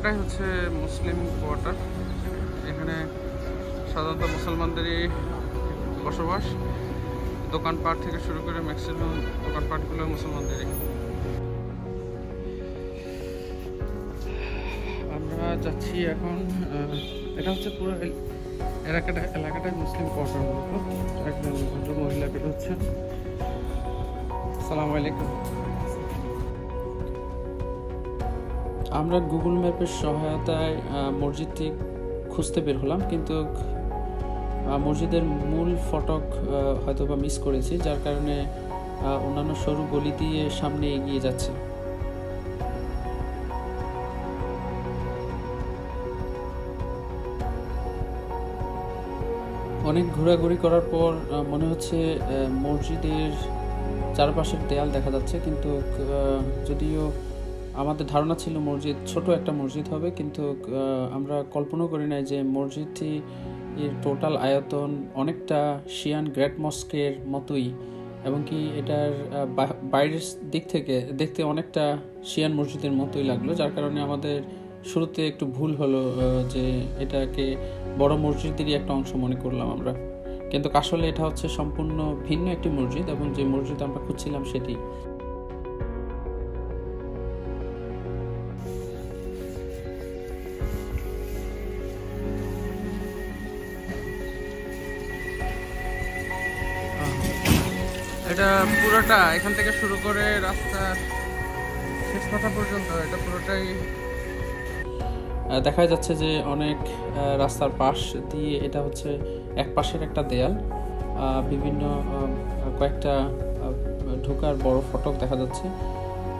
পুরোটাই হচ্ছে মুসলিম কোয়ার্টার। এখানে সাধারণত মুসলমানদেরই বসবাস। দোকানপাট থেকে শুরু করে ম্যাক্সিমাম দোকানপাটগুলো মুসলমানদেরই। আমরা যাচ্ছি এখন, এটা হচ্ছে পুরো এলাকাটাই মুসলিম কোয়ার্টার মূলত। একজন ভদ্র মহিলা বের হচ্ছেন। আসসালামু আলাইকুম। আমরা গুগল ম্যাপের সহায়তায় মসজিদটি খুঁজতে বের হলাম, কিন্তু মসজিদের মূল ফটক হয়তোবা মিস করেছি, যার কারণে অন্যান্য সরু গলি দিয়ে সামনে এগিয়ে যাচ্ছে। অনেক ঘোরাঘুরি করার পর মনে হচ্ছে মসজিদের চারপাশের দেয়াল দেখা যাচ্ছে, কিন্তু যদিও আমাদের ধারণা ছিল মসজিদ ছোট একটা মসজিদ হবে, কিন্তু আমরা কল্পনা করি নাই যে মসজিদটি এর টোটাল আয়তন অনেকটা শিয়ান গ্রেট মস্কের মতোই, এবং কি এটার বাইরের দিক থেকে দেখতে অনেকটা শিয়ান মসজিদের মতোই লাগলো, যার কারণে আমাদের শুরুতে একটু ভুল হলো যে এটাকে বড় মসজিদেরই একটা অংশ মনে করলাম আমরা, কিন্তু আসলে এটা হচ্ছে সম্পূর্ণ ভিন্ন একটি মসজিদ, এবং যে মসজিদ আমরা খুঁজছিলাম সেটি। এটা পুরোটা এখান থেকে শুরু করে রাস্তার শেষ মাথা পর্যন্ত এটা পুরোটাই দেখা যাচ্ছে যে অনেক রাস্তার পাশ দিয়ে এটা হচ্ছে এক পাশের একটা দেয়াল, বিভিন্ন কয়েকটা ঢোকার বড় ফটক দেখা যাচ্ছে।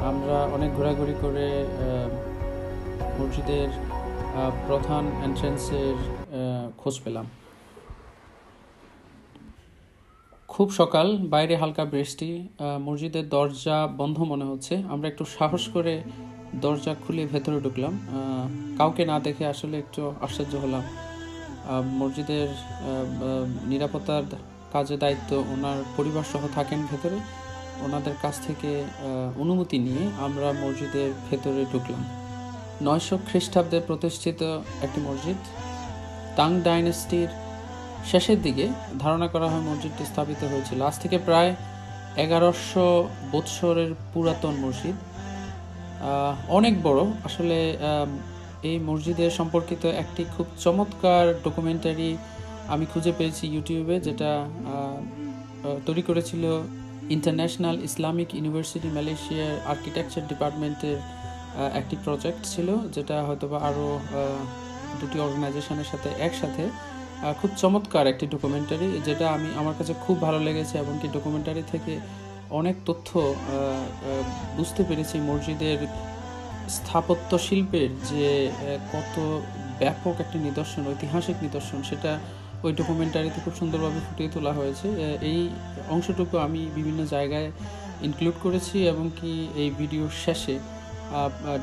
আমরা অনেক ঘোরাঘুরি করে মসজিদের প্রধান এন্ট্রেন্সের খোঁজ পেলাম। খুব সকাল, বাইরে হালকা বৃষ্টি, মসজিদের দরজা বন্ধ মনে হচ্ছে। আমরা একটু সাহস করে দরজা খুলে ভেতরে ঢুকলাম। কাউকে না দেখে আসলে একটু আশ্চর্য হলাম। মসজিদের নিরাপত্তার কাজে দায়িত্ব ওনার পরিবার সহ থাকেন ভেতরে। ওনাদের কাছ থেকে অনুমতি নিয়ে আমরা মসজিদের ভেতরে ঢুকলাম। 900 খ্রিস্টাব্দে প্রতিষ্ঠিত একটি মসজিদ। তাং ডাইনেস্টির শেষের দিকে ধারণা করা হয় মসজিদটি স্থাপিত হয়েছিল। আজ থেকে প্রায় 1100 বৎসরের পুরাতন মসজিদ, অনেক বড়। আসলে এই মসজিদের সম্পর্কিত একটি খুব চমৎকার ডকুমেন্টারি আমি খুঁজে পেয়েছি ইউটিউবে, যেটা তৈরি করেছিল ইন্টারন্যাশনাল ইসলামিক ইউনিভার্সিটি মালয়েশিয়ার আর্কিটেকচার ডিপার্টমেন্টের একটি প্রজেক্ট ছিল, যেটা হয়তোবা আরও দুটি অর্গানাইজেশনের সাথে একসাথে খুব চমৎকার একটি ডকুমেন্টারি, যেটা আমার কাছে খুব ভালো লেগেছে, এবং কি ডকুমেন্টারি থেকে অনেক তথ্য বুঝতে পেরেছি মসজিদের স্থাপত্য শিল্পের যে কত ব্যাপক একটি নিদর্শন, ঐতিহাসিক নিদর্শন, সেটা ওই ডকুমেন্টারিতে খুব সুন্দরভাবে ফুটিয়ে তোলা হয়েছে। এই অংশটুকু আমি বিভিন্ন জায়গায় ইনক্লুড করেছি, এবং কি এই ভিডিওর শেষে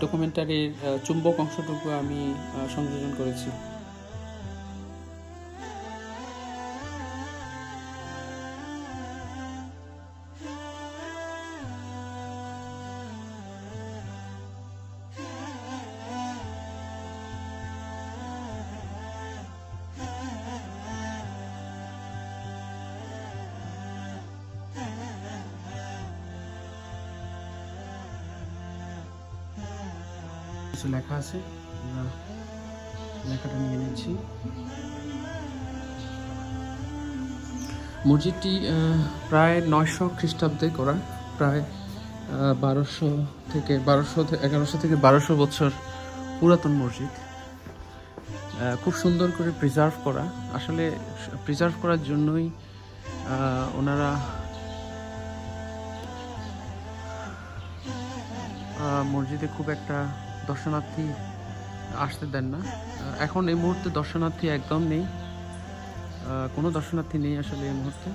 ডকুমেন্টারির চুম্বক অংশটুকু আমি সংযোজন করেছি। কিছু লেখা আছে, লেখাটা নিয়ে নিচ্ছি। মসজিদটি প্রায় 900 খ্রিস্টাব্দে করা, প্রায় 1100 থেকে 1200 বছর পুরাতন মসজিদ। খুব সুন্দর করে প্রিজার্ভ করা। আসলে প্রিজার্ভ করার জন্যই ওনারা মসজিদে খুব একটা দর্শনার্থী আসতে দেন না। এখন এই মুহূর্তে দর্শনার্থী একদম নেই, কোনো দর্শনার্থী নেই আসলে এই মুহূর্তে।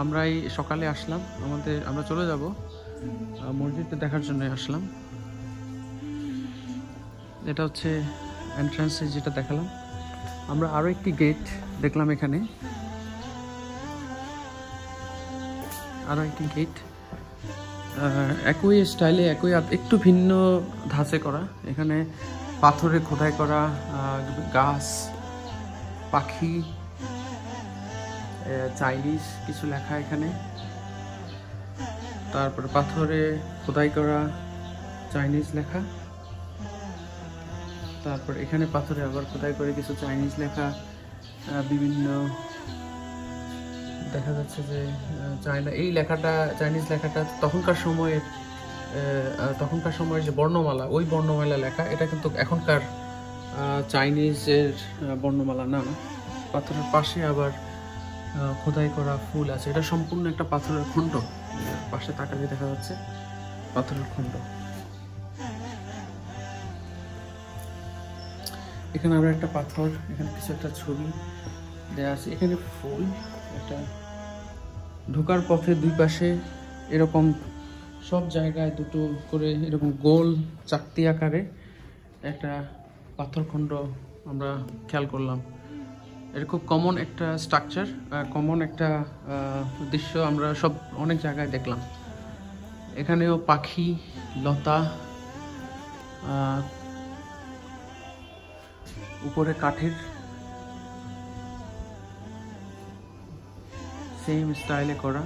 আমরা এই সকালে আসলাম, আমরা চলে যাব মসজিদটা দেখার জন্য আসলাম। এটা হচ্ছে এন্ট্রান্সে যেটা দেখালাম। আমরা আরও একটি গেট দেখলাম এখানে, আরও একটি গেট একই স্টাইলে, একই একটু ভিন্ন ধাঁচে করা। এখানে পাথরে খোদাই করা গাছ, পাখি, চাইনিজ কিছু লেখা এখানে। তারপরে পাথরে খোদাই করা চাইনিজ লেখা। তারপর এখানে পাথরে আবার খোদাই করে কিছু চাইনিজ লেখা। বিভিন্ন দেখা যাচ্ছে যে এই লেখাটা, চাইনিজ লেখাটা তখনকার সময়ের যে বর্ণমালা, ওই বর্ণমালা লেখা। এটা কিন্তু এখনকার চাইনিজের বর্ণমালা না। পাথরের পাশে আবার খোদাই করা ফুল আছে। এটা সম্পূর্ণ একটা পাথরের খণ্ড। পাশে তাকালে দেখা যাচ্ছে পাথরের খণ্ড। এখানে আবার একটা পাথর, এখানে কিছু একটা ছবি দেওয়া আছে। এখানে ফুল, একটা ঢোকার পথে দুই পাশে এরকম সব জায়গায় দুটো করে এরকম গোল চাকতি আকারে একটা পাথরখণ্ড আমরা খেয়াল করলাম। এটা খুব কমন একটা স্ট্রাকচার, কমন একটা দৃশ্য আমরা অনেক জায়গায় দেখলাম। এখানেও পাখি, লতা, উপরে কাঠের সেম স্টাইলে করা।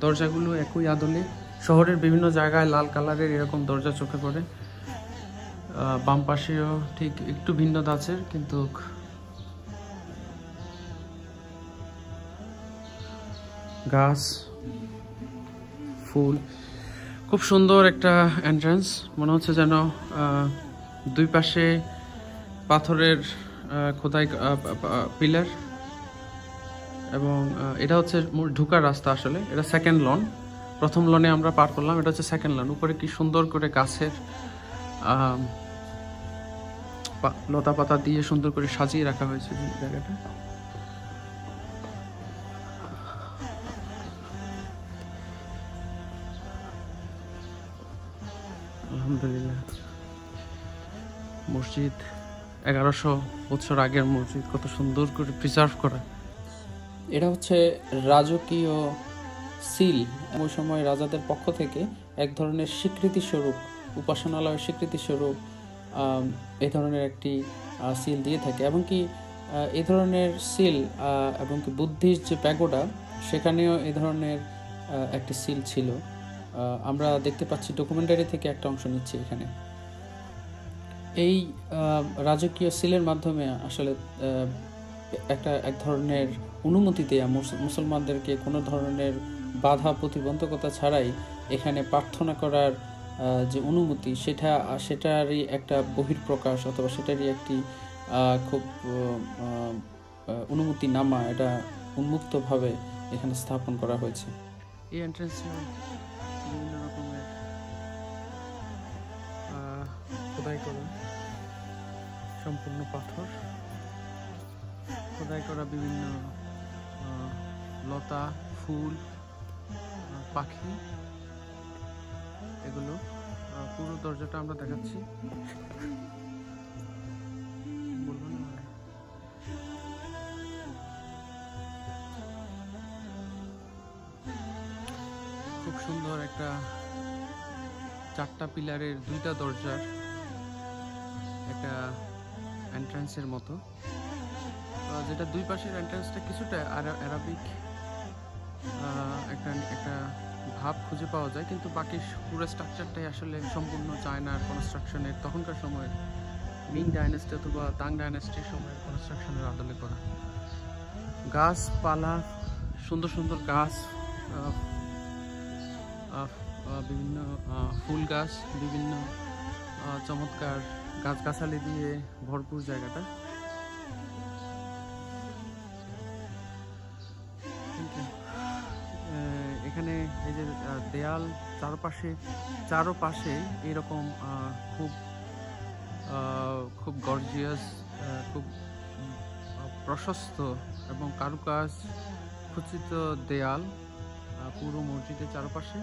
দরজাগুলো একই আদলে। শহরের বিভিন্ন জায়গায় লাল কালারের এরকম দরজা চোখে পড়ে। বাম পাশেও ঠিক একটু ভিন্ন ধাঁচের, কিন্তু গাছ, ফুল, খুব সুন্দর একটা এন্ট্রান্স। মনে হচ্ছে যেন দুই পাশে পাথরের খোদাই পিলার, এবং এটা হচ্ছে ঢোকার রাস্তা। আসলে এটা সেকেন্ড লন। প্রথম লনে আমরা পার করলাম, এটা হচ্ছে সেকেন্ড লন। উপরে কি সুন্দর করে গাছের লতা পাতা দিয়ে সুন্দর করে সাজিয়ে রাখা হয়েছে জায়গাটা। আলহামদুলিল্লাহ, মসজিদ 1100 বছর আগের মসজিদ, কত সুন্দর করে প্রিজার্ভ করা। এটা হচ্ছে রাজকীয় সিল। ওই সময় রাজাদের পক্ষ থেকে এক ধরনের স্বীকৃতি স্বরূপ, উপাসনালয়ের স্বীকৃতি স্বরূপ এই ধরনের একটি সিল দিয়ে থাকে। এবং কি এই ধরনের সিল, এবং কি বুদ্ধিস্ট যে প্যাগোডা, সেখানেও এই ধরনের একটি সিল ছিল। আমরা দেখতে পাচ্ছি, ডকুমেন্টারি থেকে একটা অংশ নিচ্ছি এখানে। এই রাজকীয় সিলের মাধ্যমে আসলে এক ধরনের অনুমতি দেয়া, মুসলমানদেরকে কোনো ধরনের বাধা প্রতিবন্ধকতা ছাড়াই এখানে প্রার্থনা করার যে অনুমতি, সেটারই একটা বহিঃপ্রকাশ, অথবা সেটারই একটি খুব অনুমতি নামা, এটা উন্মুক্তভাবে এখানে স্থাপন করা হয়েছে। এই এন্ট্রান্সে বিভিন্ন রকমের খোদাই করা, সম্পূর্ণ পাথর খোদাই করা, বিভিন্ন লতা, ফুল, পাখি, এগুলো। পুরো দরজাটা আমরা দেখাচ্ছি। খুব সুন্দর একটা 4টা পিলারের 2টা দরজার একটা এন্ট্রান্সের মতো, যেটা দুই পাশের এন্ট্রান্সটা কিছুটা আরাবিক একটা ভাব খুঁজে পাওয়া যায়, কিন্তু বাকি পুরো স্ট্রাকচারটাই আসলে সম্পূর্ণ চায়নার কনস্ট্রাকশনের, তখনকার সময়ের মিং ডাইনেস্টি অথবা তাং ডাইনেস্টির সময়ের কনস্ট্রাকশনের আদলে করা। গাছপালা, সুন্দর সুন্দর গাছ, বিভিন্ন ফুল গাছ, বিভিন্ন চমৎকার গাছগাছালি দিয়ে ভরপুর জায়গাটা। এখানে এই যে দেয়াল, চারপাশে এরকম খুব গর্জিয়াস, খুব প্রশস্ত এবং কারুকাজ খচিত দেয়াল পুরো মসজিদের চারপাশে।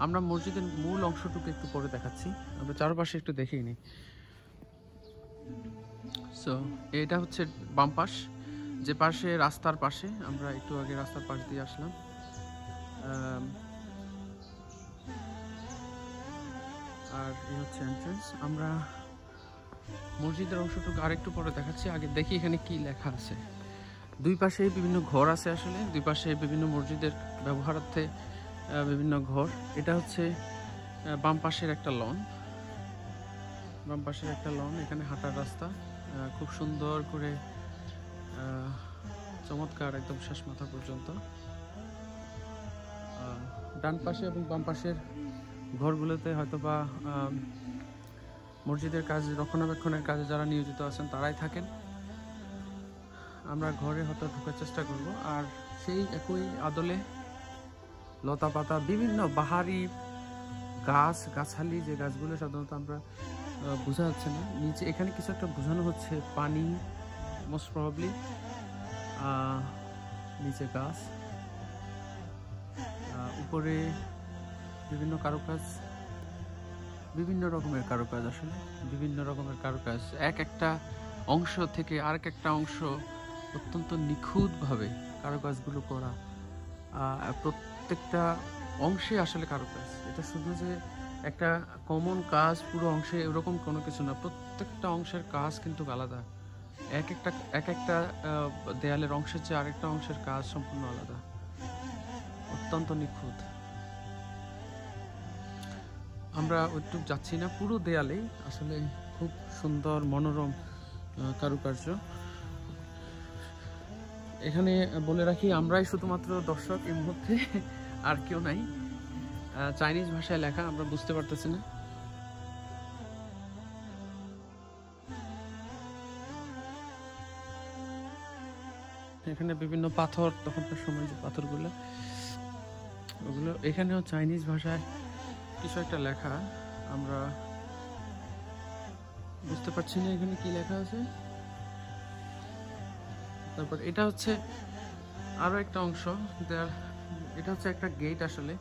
আমরা মসজিদের মূল অংশটুকু একটু পরে দেখাচ্ছি, আমরা চারপাশে একটু দেখেই নিই। সো এটা হচ্ছে বাম পাশ, যে পাশে রাস্তার পাশে, আমরা একটু আগে রাস্তার পাশ দিয়ে আসলাম। আর এই হচ্ছে এন্ট্রান্স। আমরা মসজিদের অংশটুকু আরেকটু পরে দেখাচ্ছি, আগে দেখি এখানে কি লেখা আছে। দুই পাশে বিভিন্ন ঘর আছে, আসলে দুই পাশে বিভিন্ন মসজিদের ব্যবহারার্থে বিভিন্ন ঘর। এটা হচ্ছে বাম পাশের একটা লন, বাম পাশের একটা লন, এখানে হাঁটার রাস্তা খুব সুন্দর করে চমৎকার, একদম শেষ মাথা পর্যন্ত। ডান পাশে এবং বাম পাশের ঘরগুলোতে হয়তোবা মসজিদের কাজ, রক্ষণাবেক্ষণের কাজে যারা নিয়োজিত আছেন তারাই থাকেন। আমরা ঘরে হয়তো ঢোকার চেষ্টা করব। আর সেই একই আদলে লতা পাতা, বিভিন্ন বাহারি গাছ গাছালি, যে গাছগুলো সাধারণত আমরা বোঝা যাচ্ছে না, নিচে এখানে কিছু একটা বোঝানো হচ্ছে, পানি মোস্ট প্রবাবলি, নিচে গাছ, উপরে বিভিন্ন কারুকাজ, বিভিন্ন রকমের কারুকাজ, আসলে বিভিন্ন রকমের কারুকাজ। এক একটা অংশ থেকে আরেক একটা অংশ অত্যন্ত নিখুঁতভাবে কারুকাজগুলো করা, প্রত্যেকটা অংশে আসলে কারুকাজ। এটা শুধু যে একটা কমন কাজ পুরো অংশে এরকম কোনো কিছু না, প্রত্যেকটা অংশের কাজ কিন্তু আলাদা। এক একটা দেয়ালের অংশের চেয়ে আরেকটা অংশের কাজ সম্পূর্ণ আলাদা, অত্যন্ত নিখুঁত। আমরা ওইটুক যাচ্ছি না, পুরো দেয়ালেই আসলে খুব সুন্দর মনোরম কারুকার্য। এখানে বলে রাখি, আমরাই শুধুমাত্র দর্শক এই মুহূর্তে, আর কেউ নাই। চাইনিজ ভাষায় লেখা, আমরা বুঝতে পারতেছি না। এখানে বিভিন্ন পাথর, তখনকার সময় যে পাথরগুলো, ওগুলো এখানেও চাইনিজ ভাষায় কিছু একটা লেখা, আমরা বুঝতে পারছি না এখানে কি লেখা আছে। তারপর এটা হচ্ছে আরো একটা অংশ, এটা হচ্ছে একটা গেট। আসলে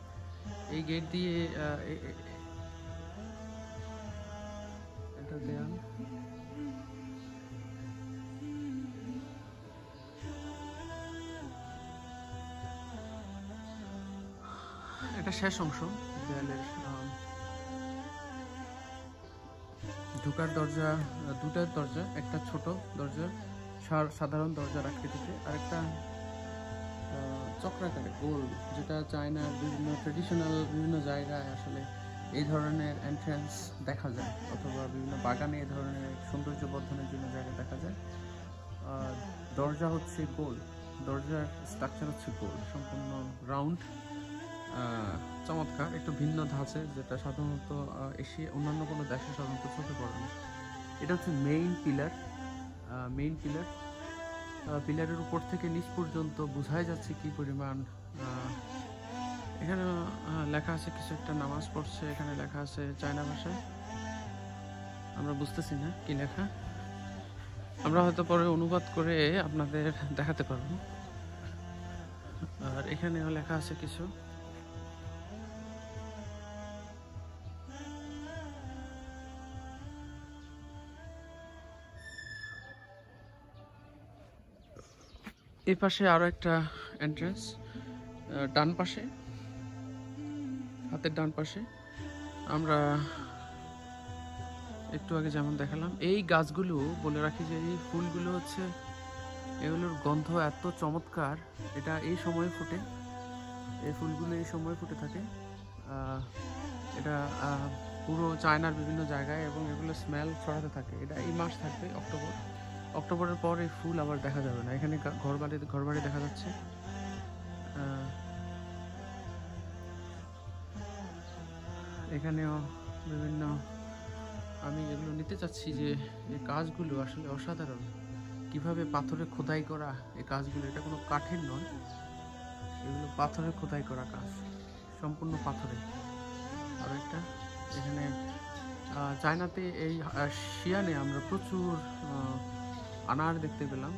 এই গেট দিয়ে এটা দেয়াল, এটা শেষ অংশ দেয়ালের। ঢোকার দরজা, দুটা দরজা, একটা ছোট দরজা সাধারণ দরজার আকৃতিতে, আরেকটা চক্রাকারে গোল, যেটা চায়নার বিভিন্ন ট্রেডিশনাল বিভিন্ন জায়গায় আসলে এই ধরনের এন্ট্রান্স দেখা যায়, অথবা বিভিন্ন বাগানে এই ধরনের সৌন্দর্য বর্ধনের জন্য জায়গা দেখা যায়। দরজা হচ্ছে গোল, দরজার স্ট্রাকচার হচ্ছে গোল, সম্পূর্ণ রাউন্ড, চমৎকার, একটু ভিন্ন ধাঁচে, যেটা সাধারণত এশিয়া অন্যান্য কোনো দেশে সাধারণত চোখে পড়ে না। এটা হচ্ছে মেইন পিলার। পিলারের উপর থেকে নিচ পর্যন্ত বোঝাই যাচ্ছে কি পরিমাণ। এখানে লেখা আছে, কিছু একটা নামাজ পড়ছে, এখানে লেখা আছে চায়না ভাষায়, আমরা বুঝতেছি না কি লেখা। আমরা হয়তো পরে অনুবাদ করে আপনাদের দেখাতে পারবো। আর এখানেও লেখা আছে কিছু। এই পাশে আরো একটা এন্ট্রান্স, ডান পাশে, হাতের ডান পাশে। আমরা একটু আগে যেমন দেখালাম, এই গাছগুলো বলে রাখি যে এই ফুলগুলো হচ্ছে, এগুলোর গন্ধ এত চমৎকার। এটা এই সময় ফুটে, এই ফুলগুলো এই সময় ফুটে থাকে। এটা পুরো চায়নার বিভিন্ন জায়গায়, এবং এগুলো স্মেল ছড়াতে থাকে। এটা এই মাস থাকবে অক্টোবরের পর এই ফুল আবার দেখা যাবে না। এখানে ঘরবাড়ি দেখা যাচ্ছে। এখানেও বিভিন্ন, আমি এগুলো নিতে চাচ্ছি যে এই কাজগুলো আসলে অসাধারণ, কিভাবে পাথরে খোদাই করা এই কাজগুলো, এটা কোনো কাঠের নয়, এগুলো পাথরে খোদাই করা কাজ, সম্পূর্ণ পাথরে। আর একটা এখানে চায়নাতে এই শিয়ানে আমরা প্রচুর আনার দেখতে পেলাম,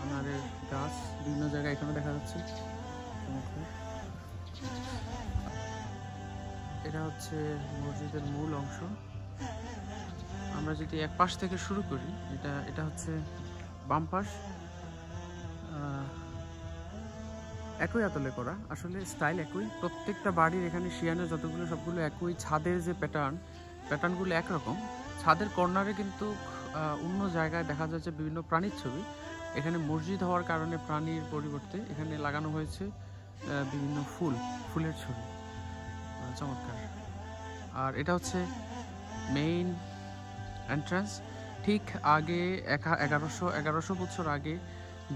আনারের গাছ বিভিন্ন জায়গায় এখানে দেখা যাচ্ছে। এটা হচ্ছে মসজিদের মূল অংশ। আমরা যদি এক পাশ থেকে শুরু করি, এটা হচ্ছে বাম পাশ। একই আদলে করা, আসলে স্টাইল একই। প্রত্যেকটা বাড়ির এখানে শিয়ানের যতগুলো সবগুলো একই। ছাদের যে প্যাটার্নগুলো একরকম। ছাদের কর্নারে কিন্তু অন্য জায়গায় দেখা যাচ্ছে বিভিন্ন প্রাণীর ছবি। এখানে মসজিদ হওয়ার কারণে প্রাণীর পরিবর্তে এখানে লাগানো হয়েছে বিভিন্ন ফুলের ছবি। চমৎকার। আর এটা হচ্ছে মেইন এন্ট্রান্স। ঠিক আগে 1100 বছর আগে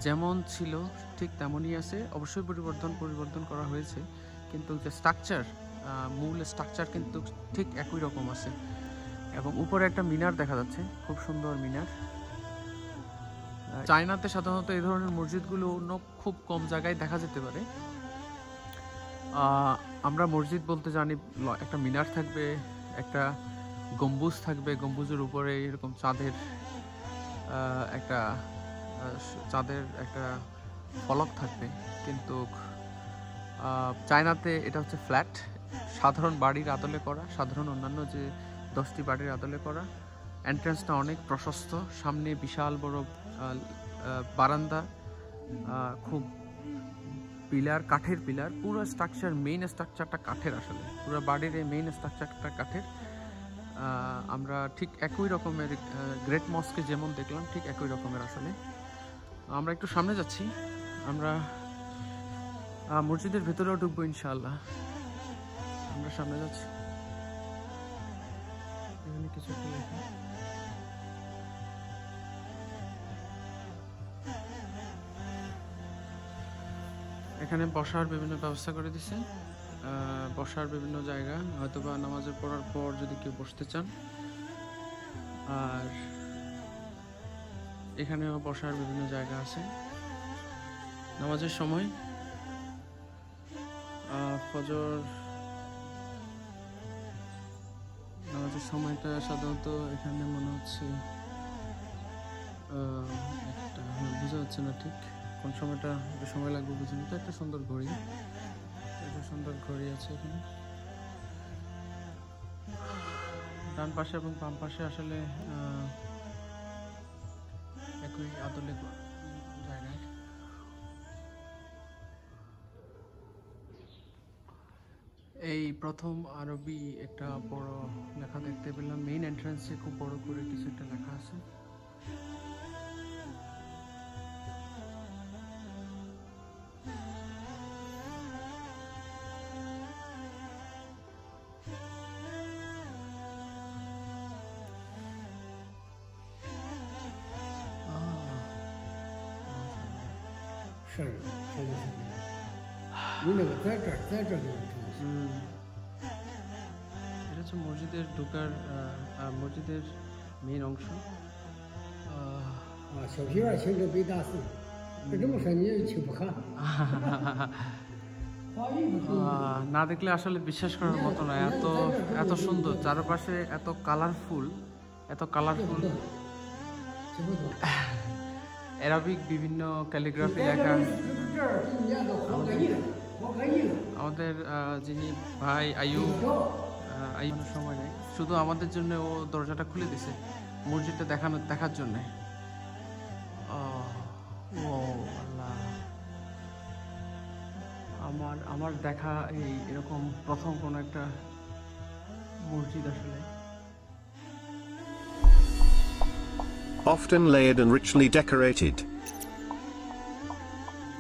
যেমন ছিল ঠিক তেমনই আছে। অবশ্যই পরিবর্তন করা হয়েছে, কিন্তু যে স্ট্রাকচার, মূল স্ট্রাকচার কিন্তু ঠিক একই রকম আছে। এবং উপরে একটা মিনার দেখা যাচ্ছে, খুব সুন্দর মিনার। চায়নাতে সাধারণত এই ধরনের মসজিদগুলো অন্য খুব কম জায়গায় দেখা যেতে পারে। আমরা মসজিদ বলতে জানি একটা মিনার থাকবে, একটা গম্বুজ থাকবে, গম্বুজের উপরে এরকম চাঁদের একটা ফলক থাকবে। কিন্তু চায়নাতে এটা হচ্ছে ফ্ল্যাট, সাধারণ বাড়ির আদলে করা, সাধারণ অন্যান্য যে 10টি বাড়ির আদলে করা। এন্ট্রান্সটা অনেক প্রশস্ত, সামনে বিশাল বড় বারান্দা, খুব কাঠের পিলার। পুরো স্ট্রাকচার, মেইন স্ট্রাকচারটা কাঠের। আসলে পুরো বাড়ির এই মেইন স্ট্রাকচারটা কাঠের। আমরা ঠিক একই রকমের গ্রেট মস্কে যেমন দেখলাম ঠিক একই রকমের। আসলে আমরা একটু সামনে যাচ্ছি, আমরা মসজিদের ভেতরেও ঢুকবো ইনশাআল্লাহ। আমরা সামনে যাচ্ছি। এখানে কিছু একটা লেখা। এখানে বসার বিভিন্ন ব্যবস্থা করে দিছে, বসার বিভিন্ন জায়গা, হয়তোবা নামাজের পড়ার পর যদি কেউ বসতে চান। আর এখানেও বসার বিভিন্ন জায়গা আছে। নামাজের সময় নামাজের সময়টা সাধারণত এখানে মনে হচ্ছে বোঝা যাচ্ছে না ঠিক কোন সময়টা, একটু সময় লাগবে বুঝে নিতে। একটা সুন্দর ঘড়ি আছে এখানে। ডান পাশে এবং বাম পাশে আসলে একই আদলে জায়গায়। এই প্রথম আরবি একটা বড় লেখা দেখতে পেলাম। মেইন এন্ট্রান্সে খুব বড় করে কিছু একটা লেখা আছে। এটা হচ্ছে মসজিদের ঢোকার, মসজিদের মেইন অংশ। না দেখলে আসলে বিশ্বাস করার মতো না, এত সুন্দর, চারপাশে এত কালারফুল। অ্যারাবিক বিভিন্ন ক্যালিগ্রাফি লেখা। আমাদের যিনি ভাই আইয়ুব সময় নেই, শুধু আমাদের জন্য ও দরজাটা খুলে দিছে মসজিদটা দেখার জন্য। আমার দেখা এরকম প্রথম কোন একটা মসজিদ আসলে। Often layered and richly decorated.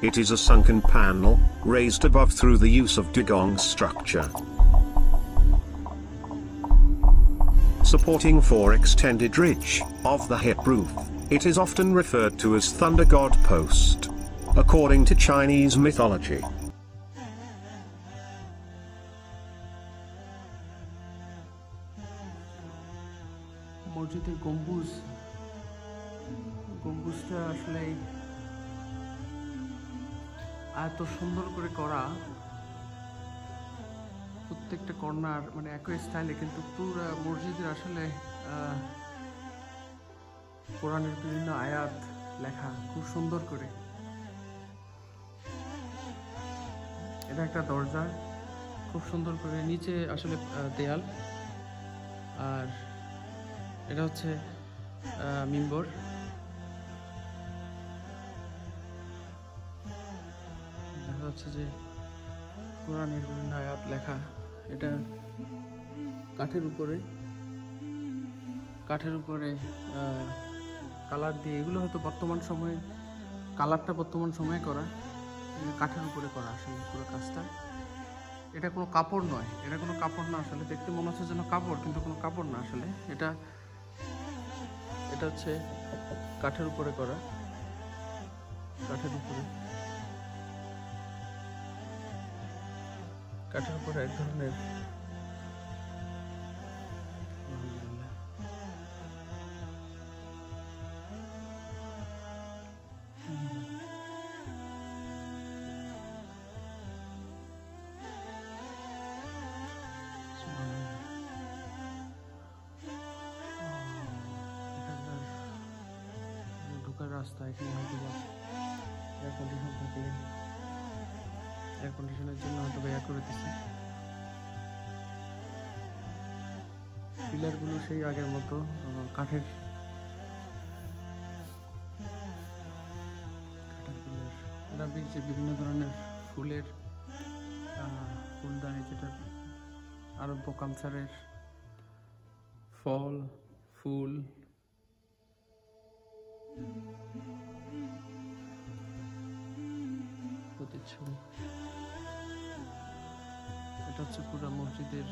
It is a sunken panel, raised above through the use of dugong structure. Supporting 4 extended ridge of the hip roof, it is often referred to as Thunder God Post, according to Chinese mythology. মসজিদের গম্বুজটা আসলে এত সুন্দর করে করা, প্রত্যেকটা corner মানে একই স্টাইলে, কিন্তু পুরো মসজিদের আসলে কোরআনের বিভিন্ন আয়াত লেখা খুব সুন্দর করে। এটা একটা দরজা, খুব সুন্দর করে। নিচে আসলে দেয়াল, আর এটা হচ্ছে মিম্বর। দেখা হচ্ছে যে কোরআনের বিভিন্ন আয়াত লেখা। এটা কাঠের উপরে কালার দিয়ে, এগুলো হয়তো বর্তমান সময়ে কালারটা বর্তমান সময়ে করা, কাঠের উপরে করা আসলে পুরো কাজটা। এটা কোনো কাপড় নয়, না আসলে। দেখতে মনে হচ্ছে যেন কাপড়, কিন্তু কোনো কাপড় না আসলে। এটা হচ্ছে কাঠের উপরে করা, কাঠের উপরে এক ধরনের ঢোকার রাস্তা। এখানে হয়তো এয়ার কন্ডিশন থাকলে এয়ার কন্ডিশনের জন্য হয়তো এয়ার করে দিচ্ছে। পিলারগুলো সেই আগের মতো কাঠের পিলার। এটা যে বিভিন্ন ধরনের ফুলদানি, যেটা আরব্য কালচারের ফল, ফুল, প্রতিচ্ছবি। এটা হচ্ছে পুরো মসজিদের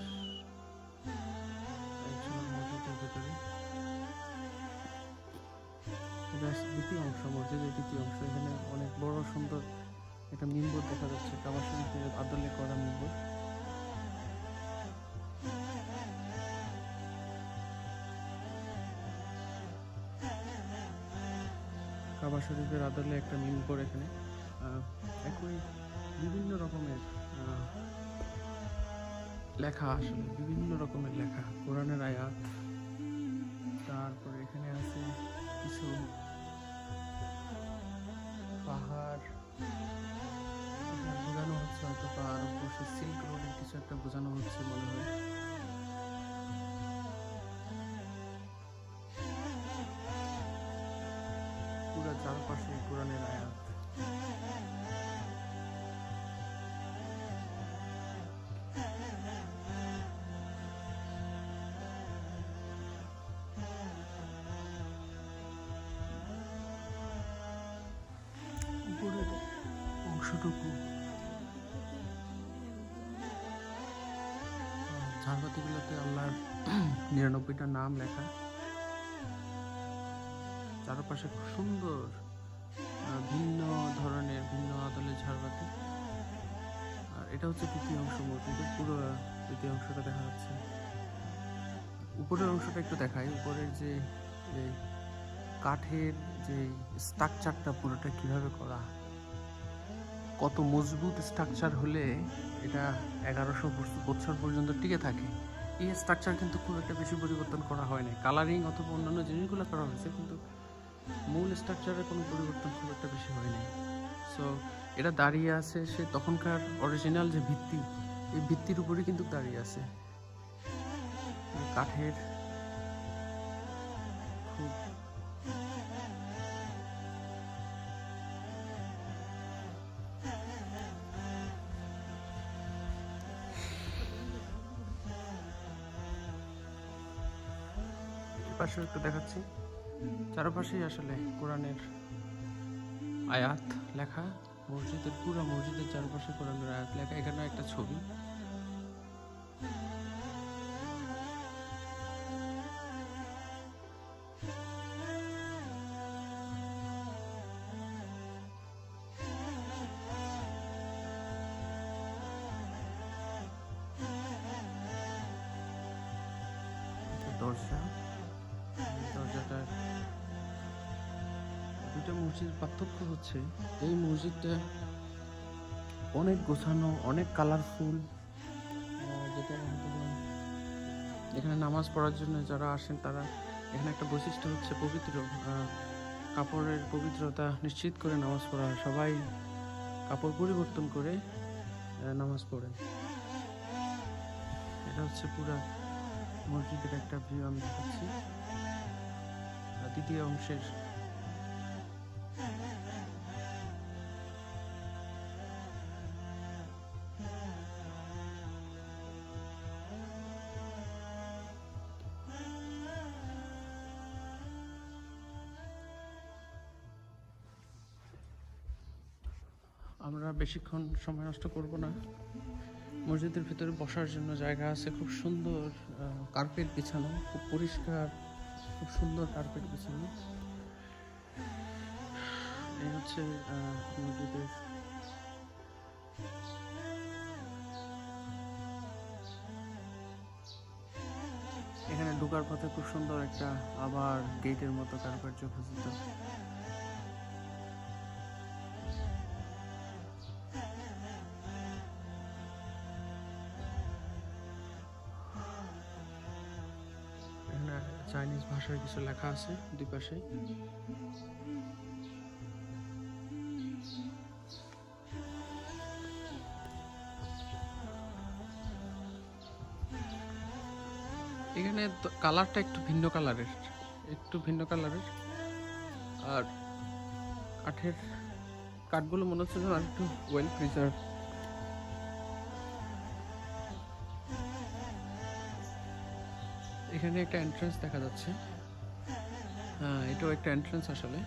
ভেতরে। এটা দ্বিতীয় অংশ, মসজিদের দ্বিতীয় অংশ। এখানে অনেক বড় সুন্দর একটা মিম্বর দেখা যাচ্ছে, কাবা শরীফের আদলে করা মিম্বর। কাবা শরীফের আদলে একটা মিম্বর এখানে। একই বিভিন্ন রকমের লেখা, আসলে বিভিন্ন রকমের লেখা, কোরআনের আয়াত। তারপরে এখানে আছে কিছু পাহাড় বোঝানো হচ্ছে, হয়তো পাহাড় বসে সিল্ক রোডের কিছু একটা বোঝানো হচ্ছে মনে হয়। পুরো চারপাশে কোরআনের আয়াত। উপরের অংশটুকু ঝাড়বাতিগুলোতে আল্লাহর 99টা নাম লেখা। চারপাশে খুব সুন্দর ভিন্ন ধরনের, ভিন্ন আদলের ঝাড়বাতি। আর এটা হচ্ছে তৃতীয় অংশ মসজিদের। পুরো তৃতীয় অংশটা দেখা যাচ্ছে। উপরের অংশটা একটু দেখাই। উপরের যে কাঠের যে স্ট্রাকচারটা, পুরোটা কিভাবে করা, কত মজবুত স্ট্রাকচার হলে এটা 1100 বছর পর্যন্ত টিকে থাকে। এই স্ট্রাকচার কিন্তু খুব একটা বেশি পরিবর্তন করা হয় না। কালারিং অথবা অন্যান্য জিনিসগুলো করা হয়েছে, কিন্তু মূল স্ট্রাকচারের কোনো পরিবর্তন খুব একটা বেশি হয়নি। সো এটা দাঁড়িয়ে আছে সে তখনকার অরিজিনাল যে ভিত্তি, এই ভিত্তির উপরে কিন্তু দাঁড়িয়ে আছে। কাঠের খুব পাশে একটু দেখাচ্ছি। চারপাশেই আসলে কোরআনের আয়াত লেখা। মসজিদের পুরো মসজিদের চারপাশে কোরআনের আয়াত লেখা। এখানে একটা ছবি। দরজাটার দুইটা মসজিদের পার্থক্য হচ্ছে এই মসজিদটা অনেক গোছানো, অনেক কালারফুল। যেটা এখানে নামাজ পড়ার জন্য যারা আসেন তারা, এখানে একটা বৈশিষ্ট্য হচ্ছে পবিত্র কাপড়ের পবিত্রতা নিশ্চিত করে নামাজ পড়া। সবাই কাপড় পরিবর্তন করে নামাজ পড়েন। এটা হচ্ছে পুরা মসজিদের একটা ভিউ আমি দেখাচ্ছি। দ্বিতীয় অংশের আমরা বেশিক্ষণ সময় নষ্ট করব না। মসজিদের ভিতরে বসার জন্য জায়গা আছে, খুব সুন্দর কার্পেট বিছানো, খুব পরিষ্কার, খুব সুন্দর কার্পেট বিছানো। এই হচ্ছে মসজিদের এখানে ঢোকার পথে খুব সুন্দর একটা আবার গেটের মতো কার্পেট যোগাযোগ। এখানে চাইনিজ ভাষায় কিছু লেখা আছে দুই পাশে। এখানে কালারটা একটু ভিন্ন কালারের, আর কাঠগুলো মনে হচ্ছে যেন আর একটু ওয়েল প্রিজার্ভ। এখানে একটা এন্ট্রান্স দেখা যাচ্ছে, হ্যাঁ এটাও একটা এন্ট্রান্স আসলে।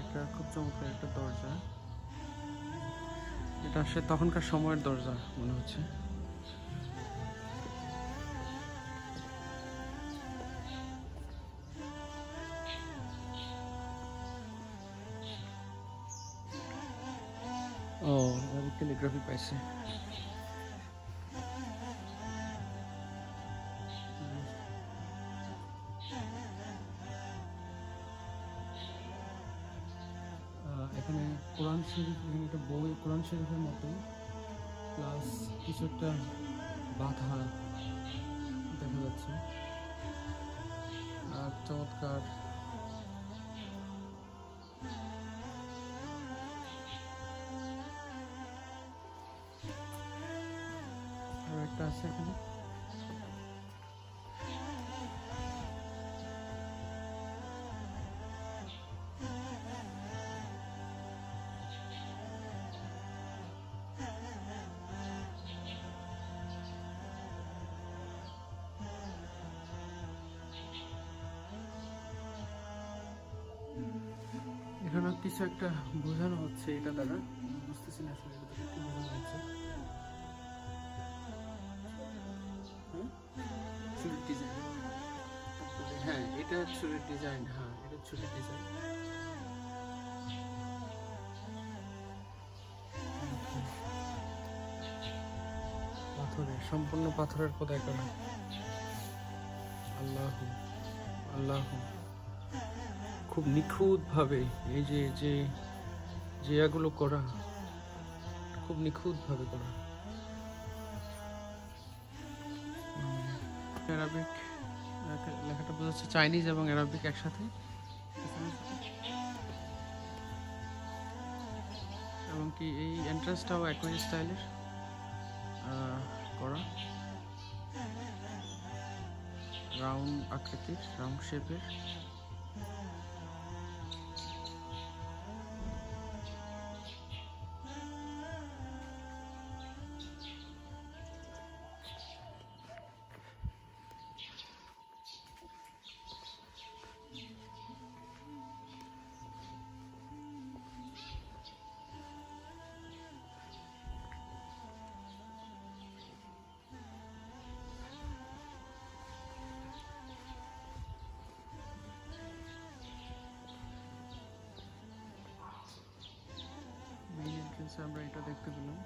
এটা খুব চমৎকার একটা দরজা, এটা সে তখনকার সময়ের দরজা মনে হচ্ছে। ও ক্যালিগ্রাফি পাইছে। এখানে কোরআন শরীফ, এখানে একটা বই কোরআন শরীফের মতো, প্লাস কিছু একটা বাধা দেখা যাচ্ছে। আর চমৎকার আর একটা আছে এখানে। এখানে কিছু একটা বোঝানো হচ্ছে, এটা দ্বারা বুঝতেছি না আসলে এটা কি বোঝানো হচ্ছে। চুলের ডিজাইন, হ্যাঁ এটা চুলের ডিজাইন, হ্যাঁ এটা চুলের ডিজাইন। পাথরের, সম্পূর্ণ পাথরের খোদাই করা। আল্লাহ আল্লাহ, খুব নিখুঁত ভাবে এই যে জিয়াগুলো করা, খুব নিখুঁত ভাবে করা। অ্যারাবিক লেখাটা বোঝাচ্ছে, চাইনিজ এবং অ্যারাবিক একসাথে। এবং কি এই এন্ট্রান্সটাও একই স্টাইলের করা, রাউন্ড আকৃতির, রাউন্ড শেপের। মেইন এন্ট্রান্সে আমরা এটা দেখতে পেলাম।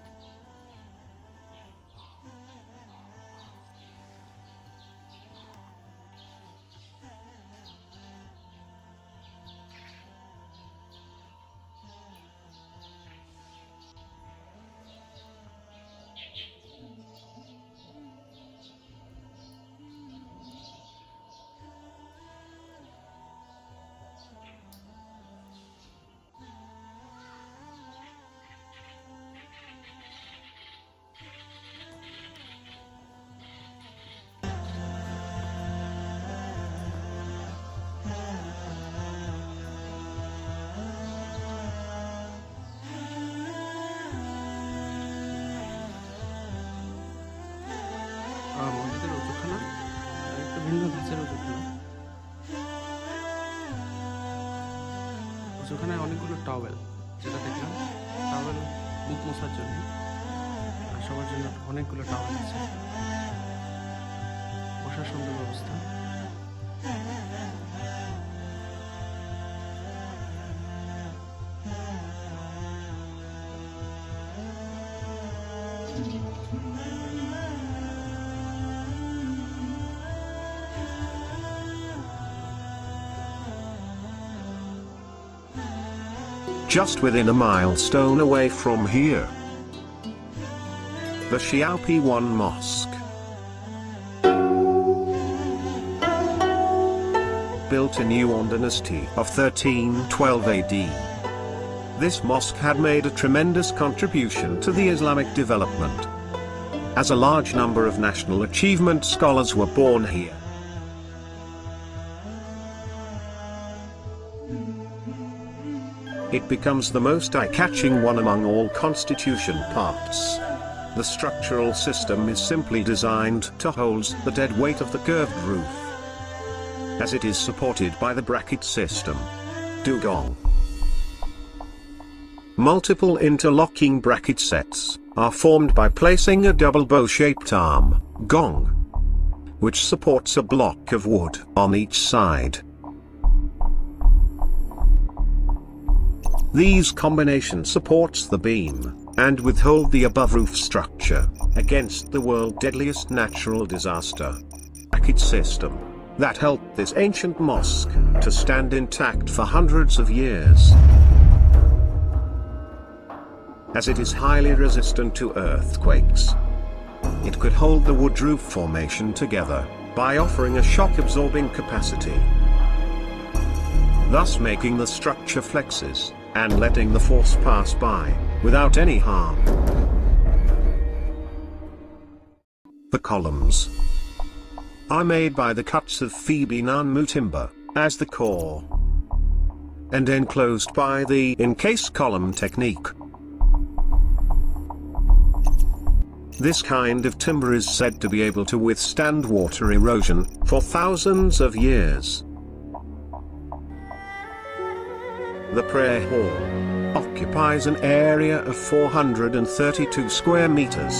মসজিদের ওজুখানা, একটু ভিন্ন ধাঁচের ওজুখানা। আছে। ওখানে অনেকগুলো টাওয়েল, যেটা দেখলাম টাওয়েল মুখ মোছার জন্য, আর সবার জন্য অনেকগুলো টাওয়েল আছে। বসার সুন্দর ব্যবস্থা। Just within a milestone away from here, the Xiaopi 1 Mosque. Built in Yuan dynasty of 1312 AD. This mosque had made a tremendous contribution to the Islamic development, as a large number of national achievement scholars were born here. It becomes the most eye-catching one among all constitution parts. The structural system is simply designed to hold the dead weight of the curved roof, as it is supported by the bracket system, dugong. Multiple interlocking bracket sets are formed by placing a double bow-shaped arm, gong, which supports a block of wood on each side. These combination supports the beam, and withhold the above roof structure, against the world's deadliest natural disaster. Bracket system, that helped this ancient mosque to stand intact for hundreds of years. As it is highly resistant to earthquakes, it could hold the wood roof formation together, by offering a shock-absorbing capacity, thus making the structure flexes, and letting the force pass by, without any harm. The columns are made by the cuts of Phoebe Nanmu timber, as the core, and enclosed by the encased column technique. This kind of timber is said to be able to withstand water erosion for thousands of years. The prayer hall occupies an area of 432 square meters.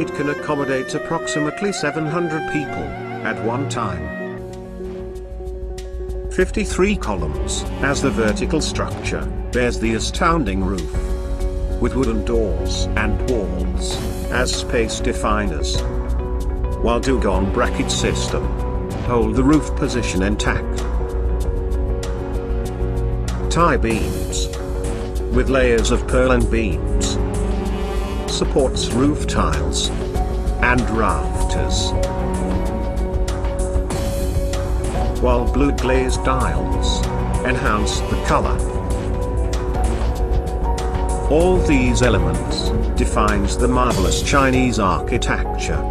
It can accommodate approximately 700 people at one time. 53 columns, as the vertical structure bears the astounding roof, with wooden doors and walls as space definers, while dugong bracket system hold the roof position intact. Tie beams, with layers of purlin beams, supports roof tiles and rafters, while blue glazed tiles enhance the color. All these elements defines the marvelous Chinese architecture.